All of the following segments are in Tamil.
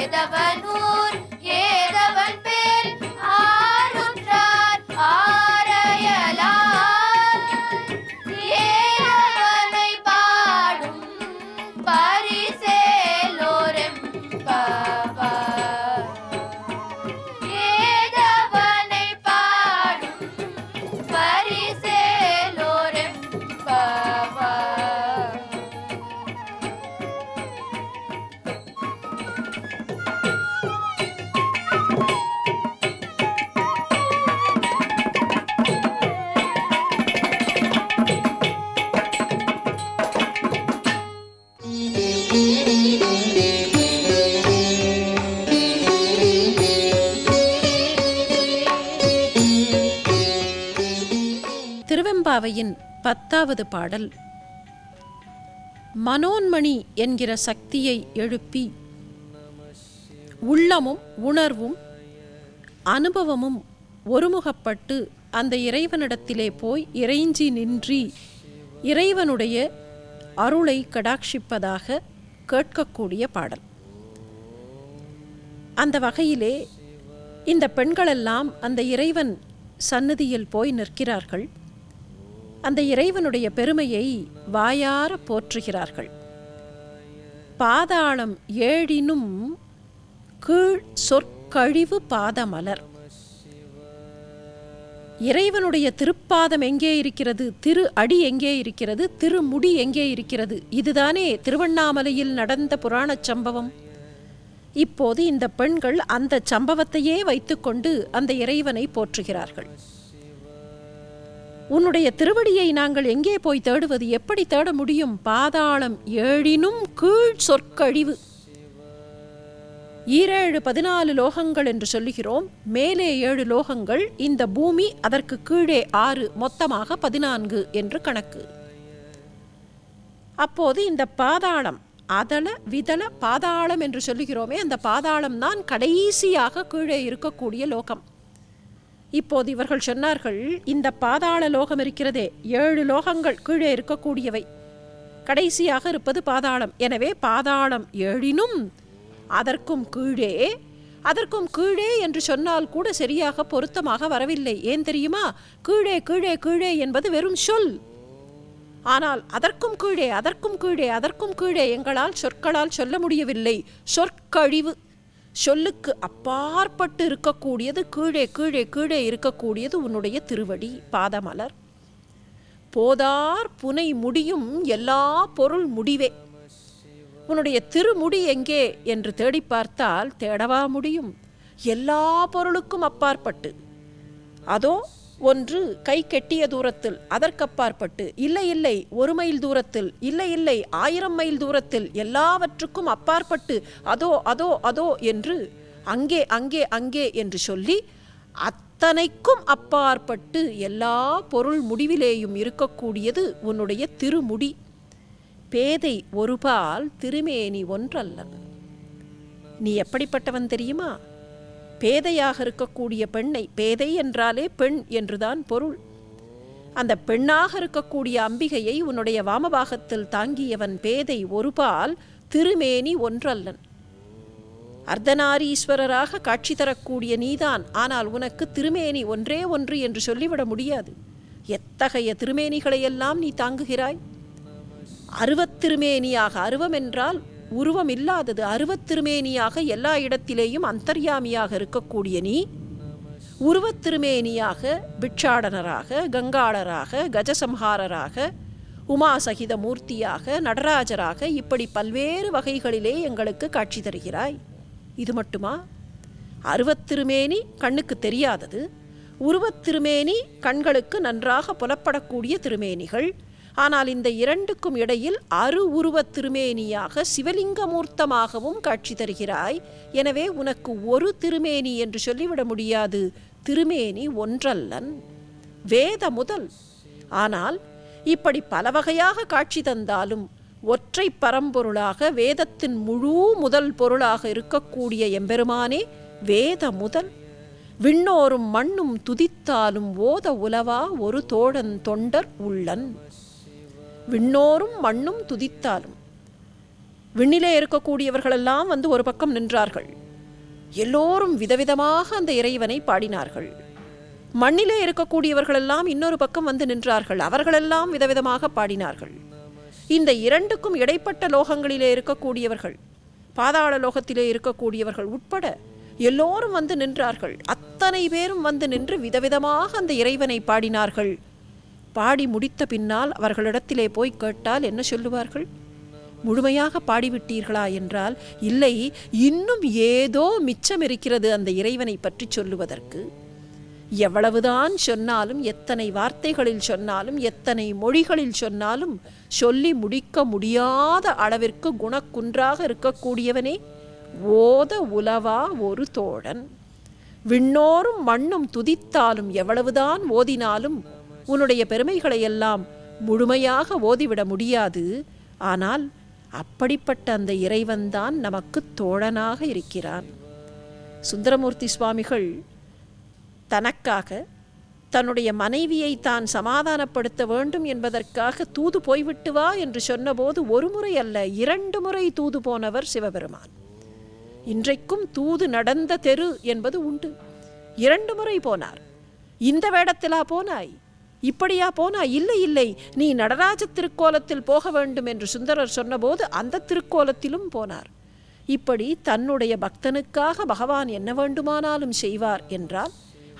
ஏதவனூர் ஏதவன் பேர் ஆருற்றார் ஆரையலார் ஏதவனை பாடும் பரிசேலோரெம்பாவார். ஏதவனை பாடும் பரிசேலோரெம்பாவார். திருவெம்பாவையின் 10வது பாடல். மனோன்மணி என்கிற சக்தியை எழுப்பி உள்ளமும் உணர்வும் அனுபவமும் ஒருமுகப்பட்டு அந்த இறைவனிடத்திலே போய் இறைஞ்சி நின்றி இறைவனுடைய அருளை கடாட்சிப்பதாக கேட்கக்கூடிய பாடல். அந்த வகையிலே இந்த பெண்களெல்லாம் அந்த இறைவன் சந்நிதியில் போய் நிற்கிறார்கள். அந்த இறைவனுடைய பெருமையை வாயார போற்றுகிறார்கள். பாதாளம் ஏழினும் கீழ் சொற்கழிவு பாதமலர். இறைவனுடைய திருப்பாதம் எங்கே இருக்கிறது? திரு அடி எங்கே இருக்கிறது? திருமுடி எங்கே இருக்கிறது? இதுதானே திருவண்ணாமலையில் நடந்த புராணச் சம்பவம். இப்போது இந்த பெண்கள் அந்த சம்பவத்தையே வைத்துக்கொண்டு அந்த இறைவனை போற்றுகிறார்கள். உன்னுடைய திருவடியை நாங்கள் எங்கே போய் தேடுவது? எப்படி தேட முடியும்? பாதாளம் ஏழினும் கீழ் சொற்கழிவு. 14 லோகங்கள் என்று சொல்லுகிறோம். மேலே 7 லோகங்கள், இந்த பூமி, அதற்கு கீழே 6, மொத்தமாக 14 என்று கணக்கு. அப்போது இந்த பாதாளம், அதள விதள பாதாளம் என்று சொல்லுகிறோமே, அந்த பாதாளம் தான் கடைசியாக கீழே இருக்கக்கூடிய லோகம். இப்போது இவர்கள் சொன்னார்கள், இந்த பாதாள லோகம் இருக்கிறதே, 7 லோகங்கள் கீழே இருக்கக்கூடியவை, கடைசியாக இருப்பது பாதாளம். எனவே பாதாளம் ஏழினும் அதற்கும் கீழே, அதற்கும் கீழே என்று சொன்னால் கூட சரியாக பொருத்தமாக வரவில்லை. ஏன் தெரியுமா? கீழே கீழே கீழே என்பது வெறும் சொல். ஆனால் அதற்கும் கீழே அதற்கும் கீழே அதற்கும் கீழே எங்களால் சொற்களால் சொல்ல முடியவில்லை. சொற்கழிவு, சொல்லுக்கு அப்பாற்பட்டு இருக்கக்கூடியது, கீழே கீழே கீழே இருக்கக்கூடியது உன்னுடைய திருவடி பாதமலர். போதார் புனை முடியும் எல்லா பொருள் முடிவே. உன்னுடைய திருமுடி எங்கே என்று தேடி பார்த்தால் தேடவா முடியும்? எல்லா பொருளுக்கும் அப்பாற்பட்டு. அதோ ஒன்று கை கெட்டிய தூரத்தில், அதற்கப்பாற்பட்டு, இல்லை இல்லை 1 மைல் தூரத்தில், இல்லை இல்லை 1000 மைல் தூரத்தில், எல்லாவற்றுக்கும் அப்பாற்பட்டு, அதோ அதோ அதோ என்று அங்கே அங்கே அங்கே என்று சொல்லி அத்தனைக்கும் அப்பாற்பட்டு எல்லா பொருள் முடிவிலேயும் இருக்கக்கூடியது உன்னுடைய திருமுடி. பேதை ஒருபால் திருமேனி ஒன்றல்ல. நீ எப்படிப்பட்டவன் தெரியுமா? பேதையாக இருக்கக்கூடிய பெண்ணை, பேதை என்றாலே பெண் என்றுதான் பொருள், அந்த பெண்ணாக இருக்கக்கூடிய அம்பிகையை உன்னுடைய வாமபாகத்தில் தாங்கியவன் பேதை ஒருபால் திருமேனி ஒன்றல்லன். அர்த்தநாரீஸ்வரராக காட்சி தரக்கூடிய நீதான், ஆனால் உனக்கு திருமேனி ஒன்றே ஒன்று என்று சொல்லிவிட முடியாது. எத்தகைய திருமேனிகளையெல்லாம் நீ தாங்குகிறாய்? அருவத்திருமேனியாக, அருவம் என்றால் உருவம் இல்லாதது, அருவத்திருமேனியாக எல்லா இடத்திலேயும் அந்தர்யாமியாக இருக்கக்கூடிய நீ, உருவத்திருமேனியாக பிட்சாடனராக, கங்காளராக, கஜசம்ஹாரராக, உமாசகித மூர்த்தியாக, நடராஜராக, இப்படி பல்வேறு வகைகளிலே எங்களுக்கு காட்சி தருகிறாய். இது மட்டுமா? அருவத்திருமேனி கண்ணுக்கு தெரியாதது, உருவத்திருமேனி கண்களுக்கு நன்றாக புலப்படக்கூடிய திருமேனிகள். ஆனால் இந்த இரண்டுக்கும் இடையில் உருவத் திருமேனியாக சிவலிங்கமூர்த்தமாகவும் காட்சி தருகிறாய். எனவே உனக்கு ஒரு திருமேனி என்று சொல்லிவிட முடியாது. திருமேனி ஒன்றல்லன், வேத முதல். ஆனால் இப்படி பல வகையாக காட்சி தந்தாலும் ஒற்றை பரம்பொருளாக வேதத்தின் முழு முதல் பொருளாக இருக்கக்கூடிய எம்பெருமானே வேத முதல். விண்ணோரும் மண்ணும் துதித்தாலும் ஓத உலவா ஒரு தோழன் தொண்டர் உள்ளன். விண்ணோரும் மண்ணும் துதித்தாலும், விண்ணிலே இருக்கக்கூடியவர்களெல்லாம் வந்து ஒரு பக்கம் நின்றார்கள். எல்லோரும் விதவிதமாக அந்த இறைவனை பாடினார்கள். மண்ணிலே இருக்கக்கூடியவர்களெல்லாம் இன்னொரு பக்கம் வந்து நின்றார்கள். அவர்களெல்லாம் விதவிதமாக பாடினார்கள். இந்த இரண்டுக்கும் இடைப்பட்ட லோகங்களிலே இருக்கக்கூடியவர்கள், பாதாள லோகத்திலே இருக்கக்கூடியவர்கள் உட்பட எல்லோரும் வந்து நின்றார்கள். அத்தனை பேரும் வந்து நின்று விதவிதமாக அந்த இறைவனை பாடினார்கள். பாடி முடித்த பின்னால் அவர்களிடத்திலே போய் கேட்டால் என்ன சொல்லுவார்கள்? முழுமையாக பாடிவிட்டீர்களா என்றால், இல்லை, இன்னும் ஏதோ மிச்சம் இருக்கிறது அந்த இறைவனை பற்றி சொல்லுவதற்கு. எவ்வளவுதான் சொன்னாலும், எத்தனை வார்த்தைகளில் சொன்னாலும், எத்தனை மொழிகளில் சொன்னாலும் சொல்லி முடிக்க முடியாத அளவிற்கு குணக்குன்றாக இருக்கக்கூடியவனே ஓத உலவா ஒரு தோழன். விண்ணோரும் மண்ணும் துதித்தாலும், எவ்வளவுதான் ஓதினாலும் உன்னுடைய பெருமைகளை எல்லாம் முழுமையாக ஓதிவிட முடியாது. ஆனால் அப்படிப்பட்ட அந்த இறைவன்தான் நமக்கு தோழனாக இருக்கிறான். சுந்தரமூர்த்தி சுவாமிகள் தனக்காக தன்னுடைய மனைவியை தான் சமாதானப்படுத்த வேண்டும் என்பதற்காக தூது போய்விட்டு வா என்று சொன்னபோது ஒரு முறை அல்ல, 2 முறை தூது போனவர் சிவபெருமான். இன்றைக்கும் தூது நடந்த தெரு என்பது உண்டு. 2 முறை போனார். இந்த வேடத்திலா போனாய், இப்படியா போனாய்? இல்லை இல்லை, நீ நடராஜ திருக்கோலத்தில் போக வேண்டும் என்று சுந்தரர் சொன்னபோது அந்த திருக்கோலத்திலும் போனார். இப்படி தன்னுடைய பக்தனுக்காக பகவான் என்ன வேண்டுமானாலும் செய்வார் என்றால்,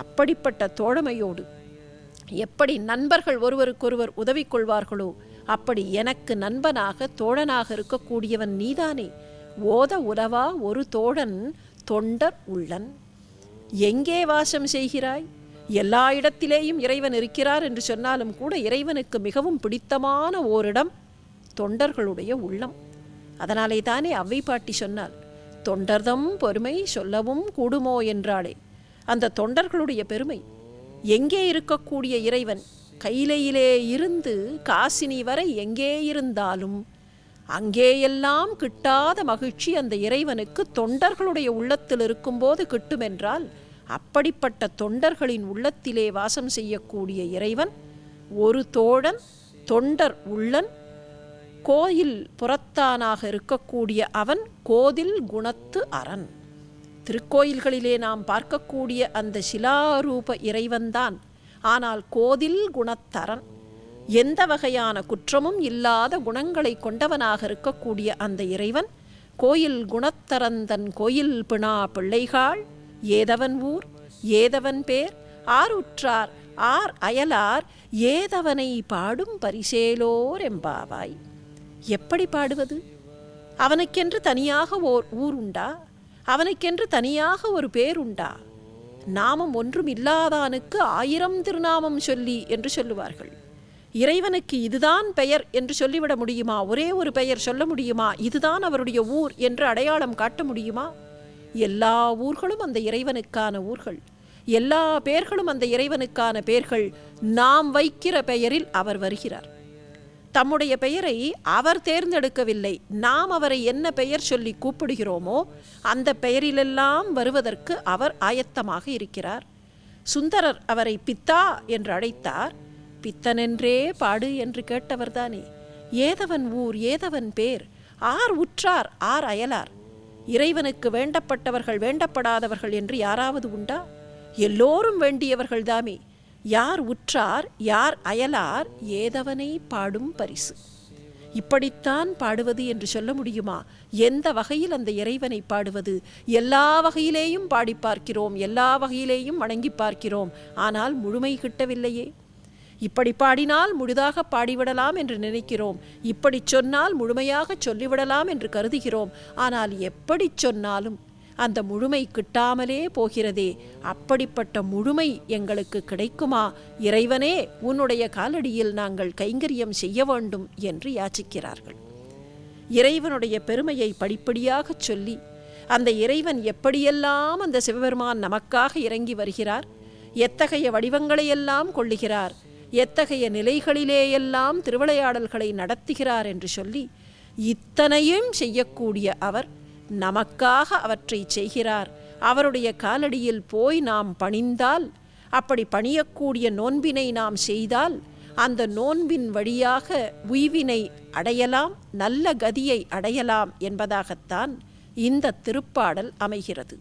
அப்படிப்பட்ட தோழமையோடு எப்படி நண்பர்கள் ஒருவருக்கொருவர் உதவி கொள்வார்களோ அப்படி எனக்கு நண்பனாக தோழனாக இருக்கக்கூடியவன் நீதானே. ஓத உலவா ஒரு தோழன் தொண்டர் உள்ளன். எங்கே வாசம் செய்கிறாய்? எல்லா இடத்திலேயும் இறைவன் இருக்கிறார் என்று சொன்னாலும் கூட இறைவனுக்கு மிகவும் பிடித்தமான ஓரிடம் தொண்டர்களுடைய உள்ளம். அதனாலே தானே அவ்வை பாட்டி சொன்னாள், தொண்டர்தம் பெருமை சொல்லவும் கூடுமோ என்றாளே. அந்த தொண்டர்களுடைய பெருமை, எங்கே இருக்கக்கூடிய இறைவன் கையிலையிலே இருந்து காசினி வரை எங்கே இருந்தாலும் அங்கேயெல்லாம் கிட்டாத மகிழ்ச்சி அந்த இறைவனுக்கு தொண்டர்களுடைய உள்ளத்தில் இருக்கும்போது கிட்டுமென்றால், அப்படிப்பட்ட தொண்டர்களின் உள்ளத்திலே வாசம் செய்யக்கூடிய இறைவன் ஒரு தோழன் தொண்டர் உள்ளன். கோயில் புறத்தானாக இருக்கக்கூடிய அவன் கோதில் குணத்து அரண். திருக்கோயில்களிலே நாம் பார்க்கக்கூடிய அந்த சிலாரூப இறைவன்தான், ஆனால் கோதில் குணத்தரன். எந்த வகையான குற்றமும் இல்லாத குணங்களை கொண்டவனாக இருக்கக்கூடிய அந்த இறைவன் கோயில் குணத்தரந்தன் கோயில் பிணா பிள்ளைகாள் ஏதவன் ஊர் ஏதவன் பேர் ஆருற்றார் ஆர் அயலார் ஏதவனை பாடும் பரிசேலோர் எம்பாவாய். எப்படி பாடுவது? அவனுக்கென்று தனியாக ஓர் ஊர் உண்டா? அவனுக்கென்று தனியாக ஒரு பேர் உண்டா? நாமம் ஒன்றும் இல்லாதானுக்கு 1000 திருநாமம் சொல்லி என்று சொல்லுவார்கள். இறைவனுக்கு இதுதான் பெயர் என்று சொல்லிவிட முடியுமா? ஒரே ஒரு பெயர் சொல்ல முடியுமா? இதுதான் அவருடைய ஊர் என்று அடையாளம் காட்ட முடியுமா? எல்லா ஊர்களும் அந்த இறைவனுக்கான ஊர்கள், எல்லா பெயர்களும் அந்த இறைவனுக்கான பெயர்கள். நாம் வைக்கிற பெயரில் அவர் வருகிறார். தம்முடைய பெயரை அவர் தேர்ந்தெடுக்கவில்லை. நாம் அவரை என்ன பெயர் சொல்லி கூப்பிடுகிறோமோ அந்த பெயரிலெல்லாம் வருவதற்கு அவர் ஆயத்தமாக இருக்கிறார். சுந்தரர் அவரை பித்தா என்று அழைத்தார். பித்தனென்றே பாடு என்று கேட்டவர்தானே. ஏதவன் ஊர் ஏதவன் பேர் ஆர் உற்றார் ஆர் அயலார். இறைவனுக்கு வேண்டப்பட்டவர்கள் வேண்டப்படாதவர்கள் என்று யாராவது உண்டா? எல்லோரும் வேண்டியவர்கள்தாமே. யார் உற்றார் யார் அயலார் ஏதவனை பாடும் பரிசு. இப்படித்தான் பாடுவது என்று சொல்ல முடியுமா? எந்த வகையில் அந்த இறைவனை பாடுவது? எல்லா வகையிலேயும் பாடி பார்க்கிறோம், எல்லா வகையிலேயும் வணங்கி பார்க்கிறோம், ஆனால் முழுமை கிட்டவில்லையே. இப்படி பாடினால் முழுதாக பாடிவிடலாம் என்று நினைக்கிறோம், இப்படி சொன்னால் முழுமையாக சொல்லிவிடலாம் என்று கருதுகிறோம். ஆனால் எப்படி சொன்னாலும் அந்த முழுமை கிட்டாமலே போகிறதே. அப்படிப்பட்ட முழுமை எங்களுக்கு கிடைக்குமா? இறைவனே, உன்னுடைய காலடியில் நாங்கள் கைங்கரியம் செய்ய வேண்டும் என்று யாச்சிக்கிறார்கள். இறைவனுடைய பெருமையை படிப்படியாக சொல்லி, அந்த இறைவன் எப்படியெல்லாம் அந்த சிவபெருமான் நமக்காக இறங்கி வருகிறார், எத்தகைய வடிவங்களையெல்லாம் கொள்ளுகிறார், எத்தகைய நிலைகளிலேயெல்லாம் திருவிளையாடல்களை நடத்துகிறார் என்று சொல்லி, இத்தனையும் செய்யக்கூடிய அவர் நமக்காக அவற்றை செய்கிறார். அவருடைய காலடியில் போய் நாம் பணிந்தால், அப்படி பணியக்கூடிய நோன்பினை நாம் செய்தால், அந்த நோன்பின் வழியாக உய்வினை அடையலாம், நல்ல கதியை அடையலாம் என்பதாகத்தான் இந்த திருப்பாடல் அமைகிறது.